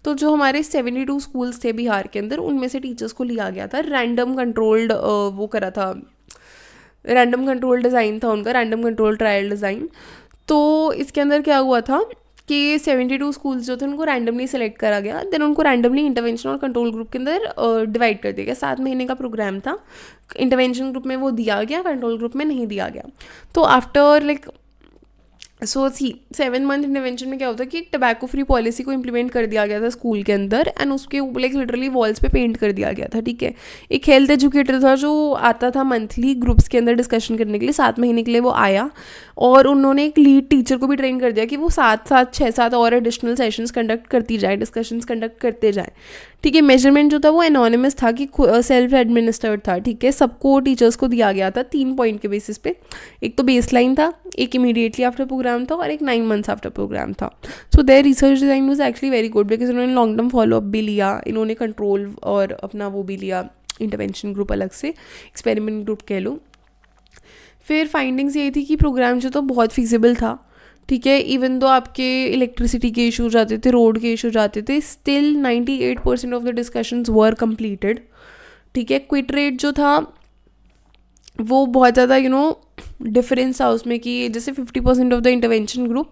तो जो हमारे 72 स्कूल्स थे बिहार के अंदर उनमें से टीचर्स को लिया गया था, रैंडम कंट्रोल्ड वो करा था, रैंडम कंट्रोल डिज़ाइन था उनका, रैंडम कंट्रोल ट्रायल डिज़ाइन। तो इसके अंदर क्या हुआ था कि 72 स्कूल्स जो थे उनको रैंडमली सेलेक्ट करा गया, देन उनको रैंडमली इंटरवेंशन और कंट्रोल ग्रुप के अंदर डिवाइड कर दिया गया। 7 महीने का प्रोग्राम था, इंटरवेंशन ग्रुप में वो दिया गया, कंट्रोल ग्रुप में नहीं दिया गया। तो आफ्टर 7 मंथ इंटरवेंशन में क्या होता है कि एक टबैको फ्री पॉलिसी को इम्प्लीमेंट कर दिया गया था स्कूल के अंदर, एंड उसके लिटरली वॉल्स पे पेंट कर दिया गया था, ठीक है। एक हेल्थ एजुकेटर था जो आता था मंथली ग्रुप्स के अंदर डिस्कशन करने के लिए, 7 महीने के लिए वो आया, और उन्होंने एक लीड टीचर को भी ट्रेन कर दिया कि वो 6-7 और एडिशनल सेशंस कंडक्ट करती जाए, डिस्कशंस कंडक्ट करते जाए, ठीक है। मेजरमेंट जो था वो एनोनिमस था कि सेल्फ एडमिनिस्टर्ड था, ठीक है। सबको टीचर्स को दिया गया था 3 पॉइंट के बेसिस पे, एक तो बेस लाइन था, एक इमीडिएटली आफ्टर प्रोग्राम था और एक 9 मंथ्स आफ्टर प्रोग्राम था। So their research design was actually very good because उन्होंने लॉन्ग टर्म फॉलोअप भी लिया, इन्होंने कंट्रोल और अपना वो भी लिया इंटरवेंशन ग्रुप अलग से, एक्सपेरिमेंट ग्रुप कह लो। फिर फाइंडिंग्स यही थी कि प्रोग्राम जो था बहुत फीजिबल था, ठीक है। इवन दो आपके इलेक्ट्रिसिटी के इशू जाते थे, रोड के इशू जाते थे, still 98% of the discussions were completed, ठीक है। क्विट रेट जो था वो बहुत ज़्यादा डिफरेंस था उसमें कि जैसे 50% ऑफ द इंटरवेंशन ग्रुप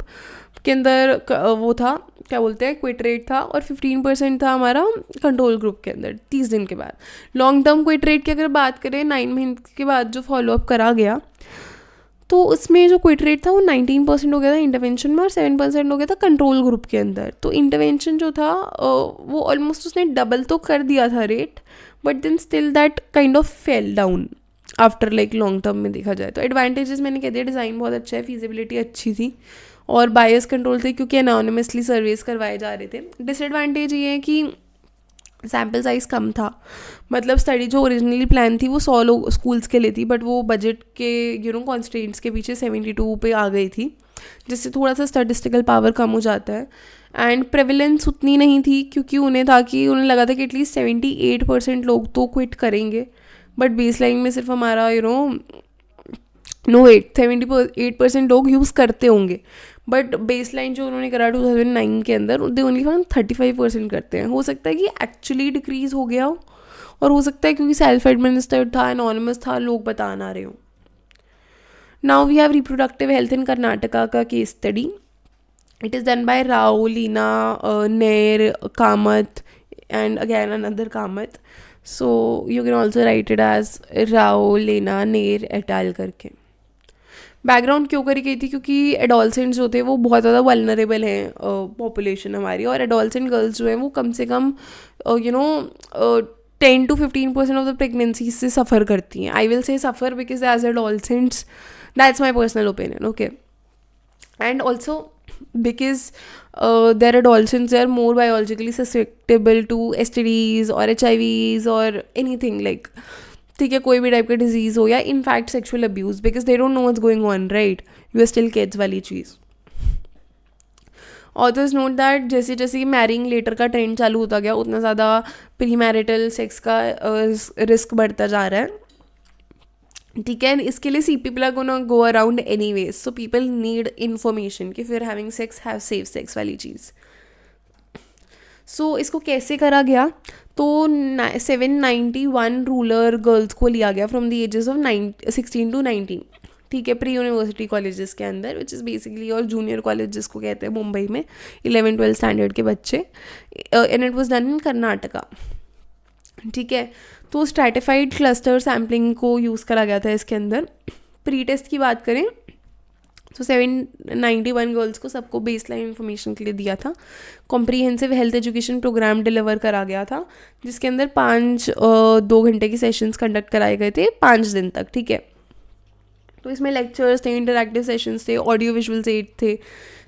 के अंदर वो था क्या बोलते हैं क्विट रेट था, और 15% था हमारा कंट्रोल ग्रुप के अंदर 30 दिन के बाद। लॉन्ग टर्म क्विट रेट की अगर बात करें 9 महीने के बाद जो फॉलोअप करा गया तो उसमें जो क्विट रेट था वो 19% हो गया था इंटरवेंशन में और 7% हो गया था कंट्रोल ग्रुप के अंदर। तो इंटरवेंशन जो था वो ऑलमोस्ट उसने डबल तो कर दिया था rate, but then still that kind of fell down after long term में देखा जाए तो। एडवांटेजेस मैंने कह दिया, डिज़ाइन बहुत अच्छा है, फीजिबिलिटी अच्छी थी और बायस कंट्रोल थे क्योंकि एनोनिमसली सर्वेस करवाए जा रहे थे। डिसएडवांटेज ये है कि सैम्पल साइज़ कम था, मतलब स्टडी जो ओरिजिनली प्लान थी वो 100 लोग स्कूल्स के लिए थी, बट वो बजट के कॉन्स्ट्रेंट्स के पीछे 72 पे आ गई थी, जिससे थोड़ा सा स्टैटिस्टिकल पावर कम हो जाता है। एंड प्रेवलेंस उतनी नहीं थी क्योंकि उन्हें लगा था कि एटलीस्ट 78% लोग तो क्विट करेंगे, बट बेस लाइन में सिर्फ हमारा नो वेट 78% लोग यूज़ करते होंगे, बट बेस लाइन जो उन्होंने करा 2009 के अंदर, दे ओनली फाउंड 35% करते हैं. हो सकता है कि एक्चुअली डिक्रीज हो गया हो, और हो सकता है क्योंकि सेल्फ एडमिनिस्टर्ड था, एनोनिमस था, लोग बता ना रहे हो. Now we have reproductive health in Karnataka का case study. It is done by Rao, Leena, Nair, Kamath, and again another Kamath. So you can also write it as Rao, Leena, Nair, et al. करके. Background क्यों करी गई थी? क्योंकि adolescents जो थे वो बहुत ज़्यादा वल्नरेबल हैं पॉपुलेशन हमारी, और एडोलसेंट गर्ल्स जो हैं वो कम से कम 10 to 15% ऑफ द प्रेगनेंसी से सफ़र करती हैं. I will say suffer because as adolescents, that's my personal opinion. Okay. And also because their adolescents, they are more biologically susceptible to STDs or HIVs or anything like, ठीक है, कोई भी type का disease हो या in fact sexual abuse, because they don't know what's going on, right. You are still kids वाली चीज़. Authors note that जैसे जैसे मैरिंग लेटर का ट्रेंड चालू होता गया, उतना ज़्यादा प्री मैरिटल सेक्स का रिस्क बढ़ता जा रहा है. ठीक है. इसके लिए people are gonna go around anyways, so people need information कि फिर having sex, have safe sex वाली चीज़. सो इसको कैसे करा गया? तो 791 रूरल गर्ल्स को लिया गया from the ages of 16 to 19. ठीक है. प्री यूनिवर्सिटी कॉलेजेस के अंदर, विच इज़ बेसिकली, और जूनियर कॉलेज जिसको कहते हैं मुंबई में, 11-12 स्टैंडर्ड के बच्चे. And it was done in Karnataka. ठीक है. तो स्ट्रैटिफाइड क्लस्टर सैम्पलिंग को यूज़ करा गया था इसके अंदर. प्री टेस्ट की बात करें तो 791 गर्ल्स को सबको बेस लाइन इन्फॉर्मेशन के लिए दिया था. Comprehensive health education programme deliver करा गया था, जिसके अंदर 2 घंटे की सेशंस कंडक्ट कराए गए थे 5 दिन तक. ठीक है. तो इसमें लेक्चर्स थे, इंटरैक्टिव सेशंस थे, ऑडियो विजुअल्स एड थे.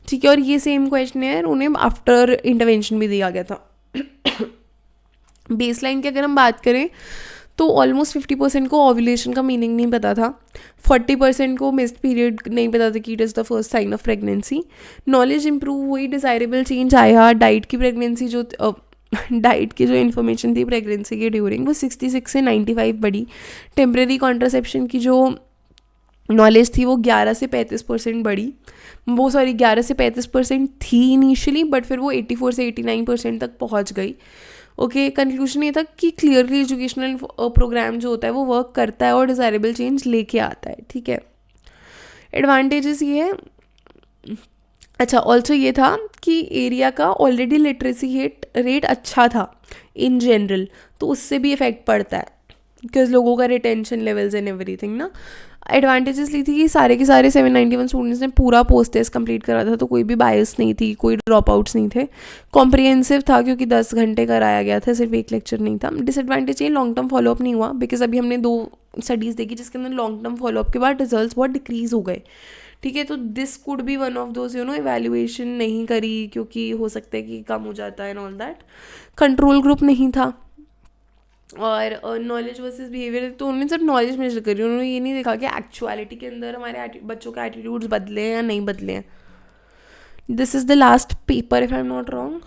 ठीक है. और ये सेम क्वेश्चन उन्हें आफ्टर इंटरवेंशन भी दिया गया था. बेस लाइन की अगर हम बात करें तो ऑलमोस्ट 50% को ओव्यूलेशन का मीनिंग नहीं पता था. 40% को मिस्ड पीरियड नहीं पता था कि it is the first sign of pregnancy. Knowledge improve हुई, डिज़ायरेबल चेंज आया. डाइट की जो इन्फॉर्मेशन थी प्रेगनेंसी के ड्यूरिंग, वो 66 से 95 बढ़ी. टेम्प्रेरी कॉन्ट्रासेप्शन की जो नॉलेज थी वो 11 से 35% बढ़ी. 11 से 35% थी इनिशियली, बट फिर वो 84 से 89% तक पहुंच गई. ओके. कंक्लूजन ये था कि क्लियरली एजुकेशनल प्रोग्राम जो होता है वो वर्क करता है और डिज़ायरेबल चेंज लेके आता है. ठीक है. एडवांटेजेस ये है. अच्छा, ऑल्सो ये था कि एरिया का ऑलरेडी लिटरेसी रेट अच्छा था इन जनरल, तो उससे भी इफेक्ट पड़ता है बिकॉज लोगों का रिटेंशन लेवल्स एंड एवरीथिंग ना. एडवांटेजेस ली थी कि सारे के सारे 791 स्टूडेंट्स ने पूरा पोस्ट टेस्ट कंप्लीट करा था, तो कोई भी बायस नहीं थी, कोई ड्रॉप आउट्स नहीं थे. कॉम्प्रिहेंसिव था क्योंकि 10 घंटे कराया गया था, सिर्फ एक लेक्चर नहीं था. डिसएडवांटेज ये लॉन्ग टर्म फॉलोअप नहीं हुआ, बिकॉज अभी हमने 2 स्टडीज़ देखी जिसके अंदर लॉन्ग टर्म फॉलोअप के बाद रिजल्ट बहुत डिक्रीज हो गए. ठीक है. तो this could be one of those evaluation नहीं करी क्योंकि हो सकता है कि कम हो जाता है and all that. Control group नहीं था. और नॉलेज वर्सेस बिहेवियर, तो उन्होंने सिर्फ नॉलेज मेजर करी, उन्होंने ये नहीं देखा कि एक्चुअलिटी के अंदर हमारे बच्चों के एटीट्यूड्स बदले हैं या नहीं बदले हैं. This is the last paper if I am not wrong.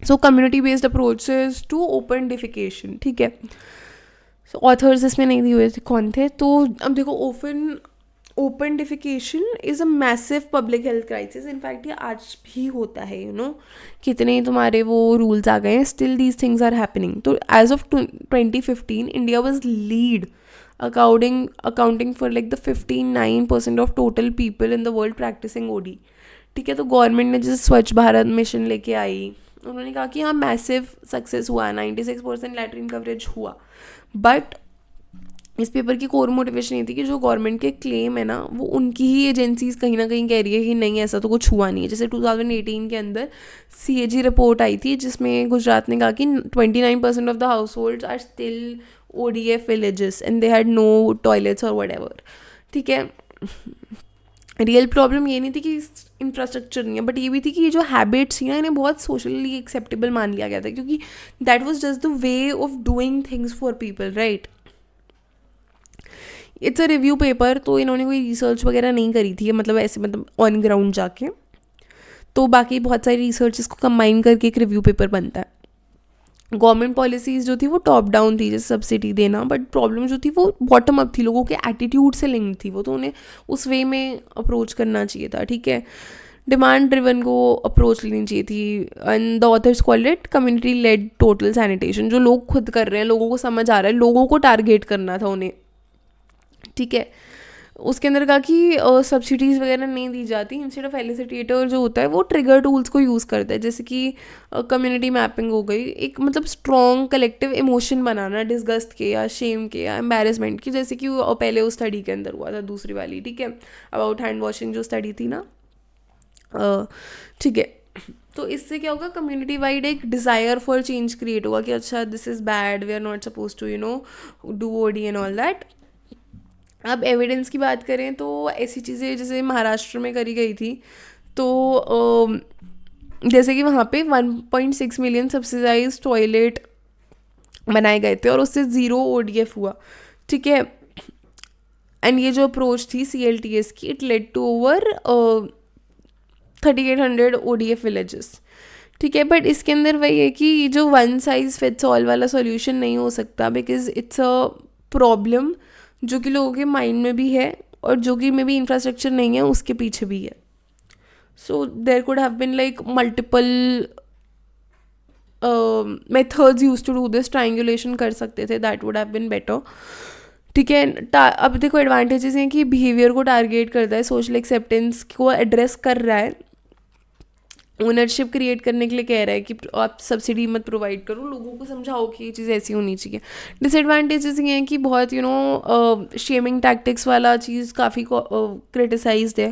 So community based approaches to open defecation. ठीक है. सो ऑथर्स इसमें नहीं दिए हुए थे कौन थे. तो अब देखो, open defecation is a massive public health crisis. In fact ये आज भी होता है. कितने तुम्हारे वो रूल्स आ गए हैं, still these things are happening. तो as of 2015 India was lead accounting for like the 59% of total people in the world practising OD. ठीक है. तो गवर्नमेंट ने जैसे स्वच्छ भारत मिशन लेके आई, उन्होंने कहा कि हाँ मैसिव सक्सेस हुआ, 96% लैट्रिन कवरेज हुआ. बट इस पेपर की कोर मोटिवेशन ये थी कि जो गवर्नमेंट के क्लेम है ना, वो उनकी ही एजेंसीज कहीं ना कहीं कह रही है कि नहीं ऐसा तो कुछ हुआ नहीं है. जैसे 2018 के अंदर CAG रिपोर्ट आई थी जिसमें गुजरात ने कहा कि 29% of the households are still ODF villages and they had no toilets और व्हाटएवर. ठीक है. रियल प्रॉब्लम ये नहीं थी कि इंफ्रास्ट्रक्चर नहीं है, बट ये भी थी कि ये जो हैबिट्स थी ना, इन्हें बहुत सोशली एक्सेप्टेबल मान लिया गया था क्योंकि that was just the way of doing things for people, right. It's a review paper, तो इन्होंने कोई रिसर्च वगैरह नहीं करी थी, मतलब ऑन ग्राउंड जाके. तो बाकी बहुत सारी रिसर्च इसको कंबाइन करके एक रिव्यू पेपर बनता है. गवर्नमेंट पॉलिसीज़ जो थी वो टॉप डाउन थी, जैसे सब्सिडी देना, बट प्रॉब्लम जो थी वो बॉटम अप थी, लोगों के एटीट्यूड से लिंक थी वो, तो उन्हें उस वे में अप्रोच करना चाहिए था, ठीक है। डिमांड ड्रिवन को अप्रोच लेनी चाहिए थी, and the author's called it community lead total sanitation, जो लोग खुद कर रहे हैं, लोगों को समझ आ रहा है, लोगों को टारगेट करना था उन्हें, ठीक है। उसके अंदर कहा कि सब्सिडीज़ वगैरह नहीं दी जाती, इंस्टेड ऑफ एलिसिटेटर जो होता है वो ट्रिगर टूल्स को यूज़ करता है, जैसे कि कम्युनिटी मैपिंग हो गई, एक मतलब स्ट्रॉन्ग कलेक्टिव इमोशन बनाना डिस्गस्ट के या शेम के या एम्बेरसमेंट की, जैसे कि पहले उस स्टडी के अंदर हुआ था दूसरी वाली, ठीक है, अबाउट हैंड वॉशिंग जो स्टडी थी ना, ठीक है। तो इससे क्या होगा, कम्युनिटी वाइड एक डिज़ायर फॉर चेंज क्रिएट होगा कि अच्छा this is bad, we are not suppose to do OD and all that. अब एविडेंस की बात करें तो ऐसी चीज़ें जैसे महाराष्ट्र में करी गई थी, तो जैसे कि वहाँ पे 1.6 मिलियन सब्सिडाइज टॉयलेट बनाए गए थे और उससे ज़ीरो ओडीएफ हुआ, ठीक है। एंड ये जो अप्रोच थी CLTS की, it led to over 3800 ODF villages, ठीक है। बट इसके अंदर वही है कि जो वन साइज फिट्स ऑल वाला सॉल्यूशन नहीं हो सकता, बिकॉज इट्स अ प्रॉब्लम जो कि लोगों के माइंड में भी है और जो कि में भी इंफ्रास्ट्रक्चर नहीं है उसके पीछे भी है। So there could have been like multiple methods use to do this, triangulation कर सकते थे, that would have been better, ठीक है। अब देखो एडवांटेजेस हैं कि बिहेवियर को टारगेट करता है, सोशल एक्सेप्टेंस को एड्रेस कर रहा है, ओनरशिप क्रिएट करने के लिए कह रहा है कि आप सब्सिडी मत प्रोवाइड करो, लोगों को समझाओ कि ये चीज़ ऐसी होनी चाहिए। डिसएडवांटेजेस ये हैं कि बहुत शेमिंग टैक्टिक्स वाला चीज़ काफ़ी क्रिटिसाइज्ड है,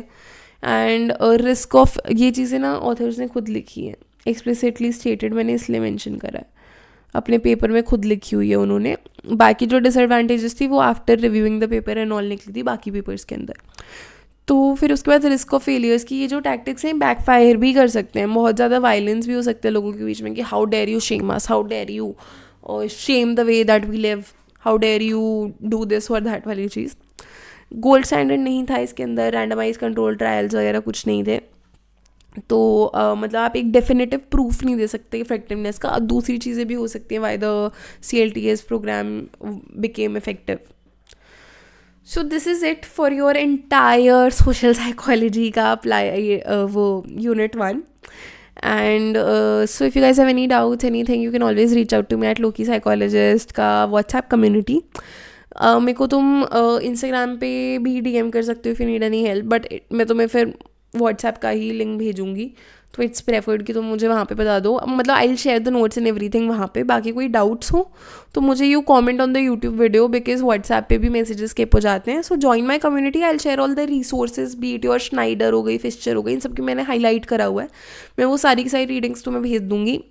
एंड रिस्क ऑफ ये चीज़ें ना ऑथर्स ने खुद लिखी है, एक्सप्लिसिटली स्टेटेड, मैंने इसलिए मेंशन करा है, अपने पेपर में खुद लिखी हुई है उन्होंने। बाकी जो डिसएडवांटेजेस थी वो after reviewing the paper and all निकली थी बाकी पेपर्स के अंदर। तो फिर उसके बाद रिस्क ऑफ फेलियर्स की, ये जो टैक्टिक्स हैं बैकफायर भी कर सकते हैं, बहुत ज़्यादा वायलेंस भी हो सकता है लोगों के बीच में कि how dare you shame us, how dare you shame the way that we live, how dare you do this और दैट वाली चीज़। गोल्ड स्टैंडर्ड नहीं था इसके अंदर, रैंडमाइज कंट्रोल ट्रायल्स वगैरह कुछ नहीं थे, तो मतलब आप एक डेफिनेटिव प्रूफ नहीं दे सकते इफेक्टिवनेस का। अब दूसरी चीज़ें भी हो सकती हैं why the CLTS programme became effective. So this is it for your entire social psychology का अप्लाई वो unit 1। And so if you guys have any doubts anything you can always reach out to me at Loki psychologist का WhatsApp community. मेरे को तुम Instagram पे भी DM कर सकते हो if you need any help, but मैं तुम्हें फिर व्हाट्सएप का ही लिंक भेजूंगी, तो इट्स प्रेफर्ड कि तुम मुझे वहाँ पे बता दो, मतलब I will share the notes and everything वहाँ पे। बाकी कोई डाउट्स हो तो मुझे you comment on the YouTube video, because WhatsApp पे भी मैसेजेस स्किप हो जाते हैं। So join my community, I will share all the resources, B it your Schneider हो गई, फिस्चर हो गई, इन सब की मैंने हाईलाइट करा हुआ है, मैं वो सारी की सारी रीडिंग्स तुम्हें भेज दूँगी,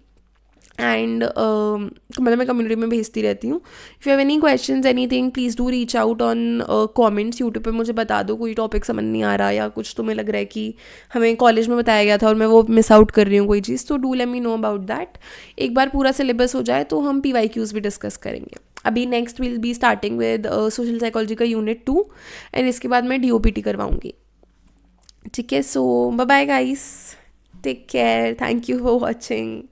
एंड मतलब मैं कम्युनिटी में भेजती रहती हूँ। If you have any questions anything please do reach out on comments, YouTube पे मुझे बता दो कोई टॉपिक समझ नहीं आ रहा या कुछ तुम्हें लग रहा है कि हमें कॉलेज में बताया गया था और मैं वो मिस आउट कर रही हूँ कोई चीज़, तो do let me know about that. एक बार पूरा सिलेबस हो जाए तो हम PYQs भी डिस्कस करेंगे। अभी next will be starting with social psychology का यूनिट 2, एंड इसके बाद मैं DOPT करवाऊँगी, ठीक है। So bye bye guys, take care, thank you for watching.